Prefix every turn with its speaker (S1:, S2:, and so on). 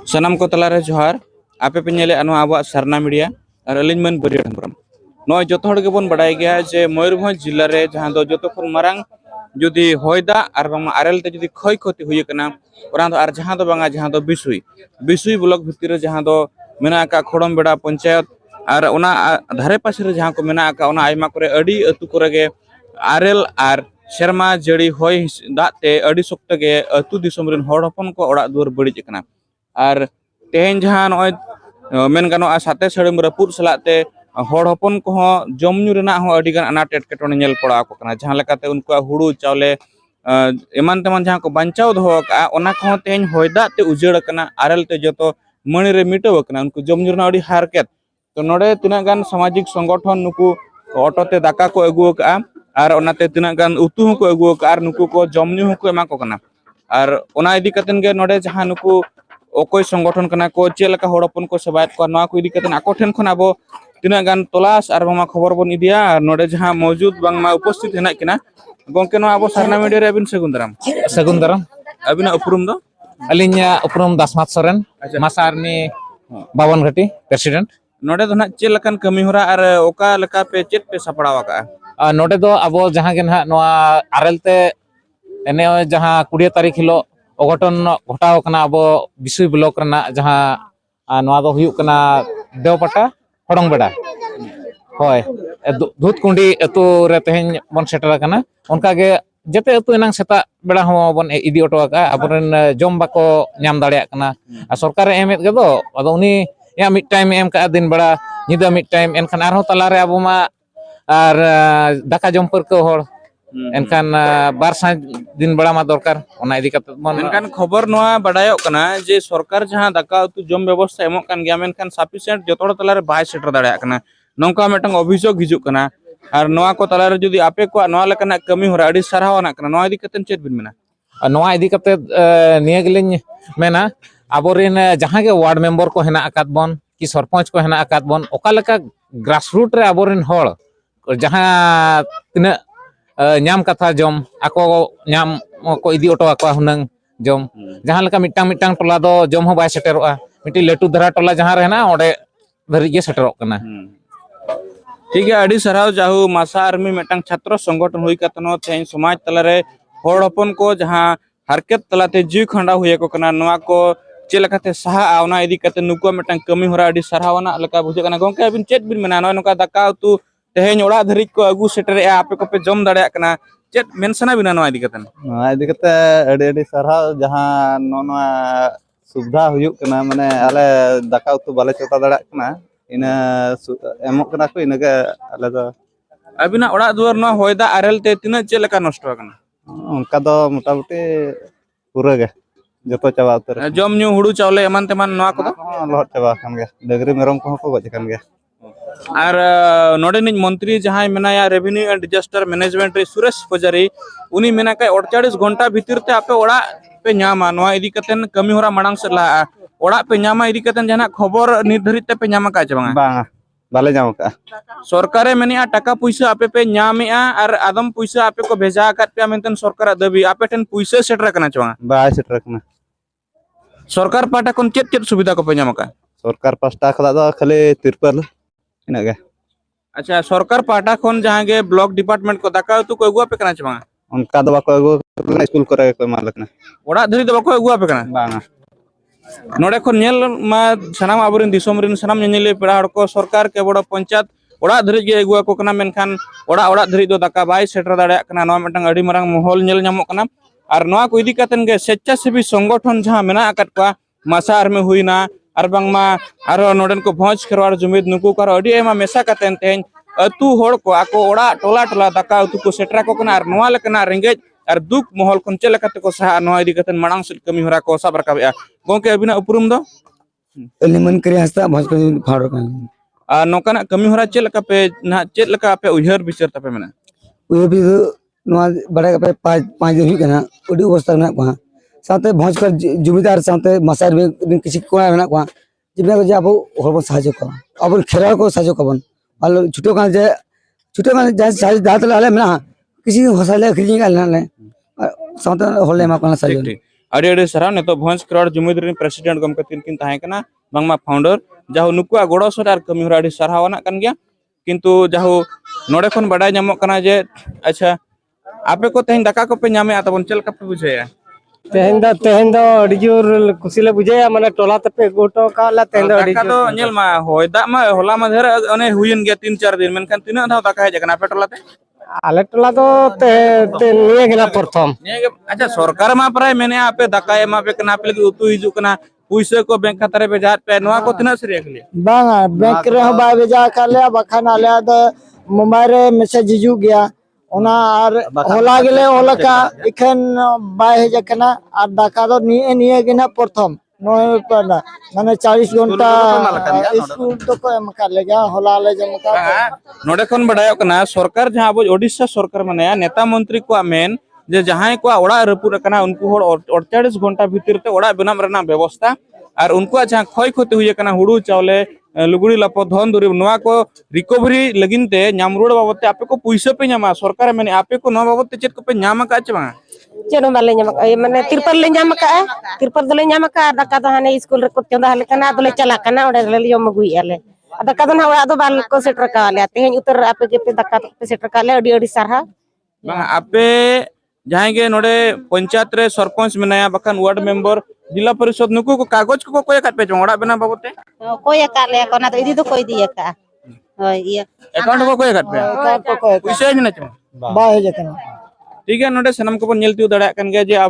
S1: सनाम को तलारे जोहार आपे पे नेले अनो आबो सरना मीडिया और अलिन मन बरिया हमरम नय जतो हड़ गेबन बडाय गया जे मयूरभंज जिल्ला रे जहां दो जतो खन मारांग जुदी होयदा आर बांग आरेल ते जुदी खय खति हुय कना ओरा दो आर जहां दो बांगा जहां दो बिसुई ब्लॉक भितिर जहां दो मेना का खोड़म बेड़ा पंचायत आर ओना धारे पासे रे जहां को मेना का ओना आयमा करे अडी अतु करे गे आरेल आर शर्मा जड़ी होय दाते अडी सख्त गे अतु दिसम रेन हड़ हपन को ओड़ा दुआर बड़ी कना और तेहन जहाँ नय मेन गानोआ साते सड़म रपुद सलाते हड़ हपन को जमनु रेना हो अडिगान अनाट एटकेटोने नेल पड़ा को कना जहाँ लेकाते उनको हुड़ू चावले एमान तेमान जहाँ को बांचाव दोहो का ओना को तेहन होयदा ते उजड़ कना आरेल ते जतो मणि रे मिटव कना उनको जमनु रेना अडी हारकेत तो नोडे तिना गान सामाजिक संगठन नुकु ऑटोते दाका को अगु का आर ओनाते तिना गान उतु को अगु का आर नुकु को जमनु को एमा को कना आर ओना इदी कतन गे नोडे जहाँ नुकु ओकोय संगठन कना को चेलका हड़पन को सबायत को नवा को इदी कतन आको ठेन खन आबो तिना गान तलाश आर बामा खबर बन इदिया नोडे जहां मौजूद बांगमा उपस्थित हेना किना गोंके नो आबो सरना मीडिया रे अबिन सगुंदराम अबिना उपरुम दो
S2: अलिnya उपरुम दासमात सोरेन मासारनी बावन घाटी प्रेसिडेंट
S1: नोडे दो ना चेलकान कमी होरा आर ओका लका पे चेत पे सपड़ावा का
S2: नोडे दो आबो जहां गे ना नोआ आरेलते एने जहां 20 तारीख हिलो अघटन घटाव कना अब बिसुई ब्लॉक रना जहां नोआ दो हुयुक कना देवपाटा हड़ंग बेड़ा होय धूतकुंडी अतु रे तेहन बन सेटर कना उनका गे जते अतु एनांग सेता बेड़ा हो बन इदी ऑटो का अबरन जम बाको नाम दाड़िया कना सरकार एमेत गे दो अदो उनी या मिड टाइम एम का दिन बेड़ा निदा मिड टाइम एनखान आरो तलारे अब मा आर दाका जम पर को होड़ एनखान बारसा दिन बड़ा मा दरकार ओना इदी कत मन
S1: एनखान खबर नोआ बडायो कना जे सरकार जहां दाका उतु जम व्यवस्था एमो कान गया मेनखान सफिशिएंट जतोड़ तलारे बाय सेटर दाड़या कना नोंका मेटंग अभियोग हिजु कना आर नोआ को तलारे जदी आपे को नोआ लेकना कमी होरा अडी सरहावना कना नोआ इदी कतन चेत बिन मेना
S2: नोआ इदी कते निया गेलिन मेना आबोरिन जहां गे वार्ड मेंबर को हेना आकात बन कि सरपंच को हेना आकात बन ओका लेका ग्रासरूट रे आबोरिन होड़ जहां तिना नाम कथा जम आको नाम को इदी ऑटो आको हुनंग जम जहां लेका मिटांग मिटांग टोला दो जम हो बाय सेटेरोआ मिटी लेटू धरा टोला जहां रहना ओडे धरि गे सेटेरोक कना
S1: ठीक है अडी सराव जाहु मासा आर्मी मेटांग छात्र संगठन हुई कतनो तेन समाज तलारे हड़ हपन को जहां हरकत तलाते जीव खंडा हुए को कना नोआ को चेलकाते सहा आवना इदी कते नुको मेटांग कमी होरा अडी सरावना लका बुझे कना गोंके अबिन चेत बिन मेना नोय नोका दाका उतु तेहेन ओड़ा धरि को अगु सेटरे आपे को पे जम दाड़या कना चेत मेंसना बिना नोआ इदी कते
S3: अडी सरहाव जहां नोआ सुविधा हुयुक कना माने आले दाका उतु बाले चोता दाड़या कना इना एमो कना को इनगे आले दो
S1: अबिना ओड़ा दुआर नो होयदा आरेल ते तिना चेलका नष्ट कना
S3: उनका दो मोटामुटी पूरा गे जतो चाबा उतर
S1: जम न्यू हुड़ू चावले एमान तेमान नोआ को
S3: लहट चाबा खान गे डगरी मेरम को गज खान गे
S1: और नोडे निज मंत्री जहां मेनाया रेवेन्यू एंड डिजास्टर मैनेजमेंट रे सुरेश पजारी उनी मेना का 48 घंटा भीतर ते आपे ओड़ा पे न्यामा नोआ इदी कतेन कमी होरा मांग से ला ओड़ा पे न्यामा इदी कतेन जहां खबर निर्धारित ते पे न्यामा का बांगा
S3: बांगा बाले जाम का
S1: सरकारे मेनिया टाका पैसा आपे पे न्यामेआ और आदम पैसा आपे को भेजा काट पे मेनतन सरकार दाबी आपे ठन पैसा सेटर कना चवा
S3: बाय सेटर कना
S1: सरकार पाटा कोन चेत चेत सुविधा को पे न्यामा का
S3: सरकार पास्टा खदा दो खाली तिरपल इना गे
S1: अच्छा सरकार पाटा कोन जहां गे ब्लॉक डिपार्टमेंट को दाका तो को अगुआ पे कना चवा
S3: उनका दवा को अगु स्कूल करे को मालकना
S1: ओड़ा धरी दवा को अगुआ पे कना
S3: बांगा
S1: नोडे को नेल मा सनाम आबरिन दिसोम रिन सनाम नेले पेड़ा हड़ को सरकार के बड़ पंचायत ओड़ा धरी गे अगुआ को कना मेनखान ओड़ा ओड़ा धरी दो दाका बाय सेटर दाड़या कना नोआ मेटंग अडी मारंग मोहल नेल न्यामो कना और नोआ को इदी कतन गे स्वेच्छासेवी संगठन जहां मेना आकत का मासा आर्मी हुईना और बांगमा आरो नोडन को भोज खरवार जुमिद नुकु कर अडी एमा मेसा कतन तेन अतु होड़ को आको ओड़ा टोला टोला दाका अतु को सेटरा को कना और नोआ लेकना रेंगेज और दुख महल कोन चेलकाते को सहा नोआ इदी कतन मांग से कमी होरा को सब रकाबया गोंके अबिना उपरुम दो
S4: एलिमन करे हस्ता भज को फाड़ का
S1: आ नोकाना कमी होरा चेलका पे ना चेलका पे उहर विचार तपे मेना
S4: उहे भी नोआ बड़ा पे पांच दिन हुई कना ओडी अवस्था ना को साथे भज कर जुमीदार साथे मसार में किसी को ना को जिबना को जाबो होरबो साहाଯ୍य को अब खेरा को साहाଯ୍य कबन आलो छुटो का जाय साहाଯ୍य दात लाले ना किसी हसाले खिजी का ना साथे होले मा कोना साहाଯ୍य
S1: अड़ी अड़ी सराव ने तो भोज करोड़ जुमिद रे प्रेसिडेंट गमके तीन किन ताहे कना बांगमा फाउंडर जाहो नुकुआ गोड़ो सर कमी हरा अड़ी सराहवाना कन गया किंतु जाहो नोडे खन बडाय नामो कना जे अच्छा आपे को तेहन दाका को पे नामे आतबन चल का पे बुझेया
S5: तेहन दो अड़ी जोर खुशी बुझे माने टोला तपे गोटो काला तेहन दो अड़ी
S1: दाका तो नेल मा होय दा मा होला मा धेर अने हुयन गया 3-4 दिन मेनखान तिना धाव दाका हे जकना पे टोलाते
S5: आले टोला दो ते निये गेना प्रथम
S1: अच्छा सरकार मा प्राय मेने आपे दाका एमा पे कना पे उतु हिजु कना पुइसे को बैंक खाता रे बेजा पे नवा को तिना सरिया खले
S5: बांगा बैंक रे हो बाय बेजा काले बखान आले द मोबाइल रे मैसेज हिजु गया ओना आर होला गेले ओलका इखन बाय हे जकना आर दाका दो निये निये गेना प्रथम नय पना माने 40 घंटा स्कूल तो को एम कर ले गया होला ले जम का
S1: नोडे खन बडायो कना सरकार जहां अब ओडिशा सरकार माने नेता मंत्री को मेन जे जहां को ओड़ा रपुर कना उनको होड़ 48 घंटा भीतर ते ओड़ा बनाम रना व्यवस्था और उनको जहां खय खते हुए कना हुडू चावले लुगड़ी लपो धन दुरी नवा को रिकवरी लगिनते नामरुड़ बाबते आपे को पैसा पे नामा सरकार माने आपे को नवा बाबते चेत को पे नामा का चे बा
S6: चेनो बाले नाम माने तिरपल ले नाम का तिरपल दले नाम का दाका दो हाने स्कूल रे को चंदा हले कना दले चला कना ओडे ले यम गुई आले दाका दो ना ओड़ा दो बाल को सेटर का आले तेहन उतर आपे के पे दाका पे सेटर का आले अडी अडी सारहा
S1: बा आपे जहां के नोडे पंचायत रे सरपंच मेनाया बखान वार्ड मेंबर जिला परिषद नुकु को कागज को कोय काट पे ओड़ा बना बाबते
S6: कोई का ले कोना तो इदी तो कोई दिए का होय ये
S1: अकाउंट को कोय काट पे पैसा ही ना चे
S5: बाय हे जकना
S1: ठीक है नोडे सनम को नेलती दड़ा कन गया जे अब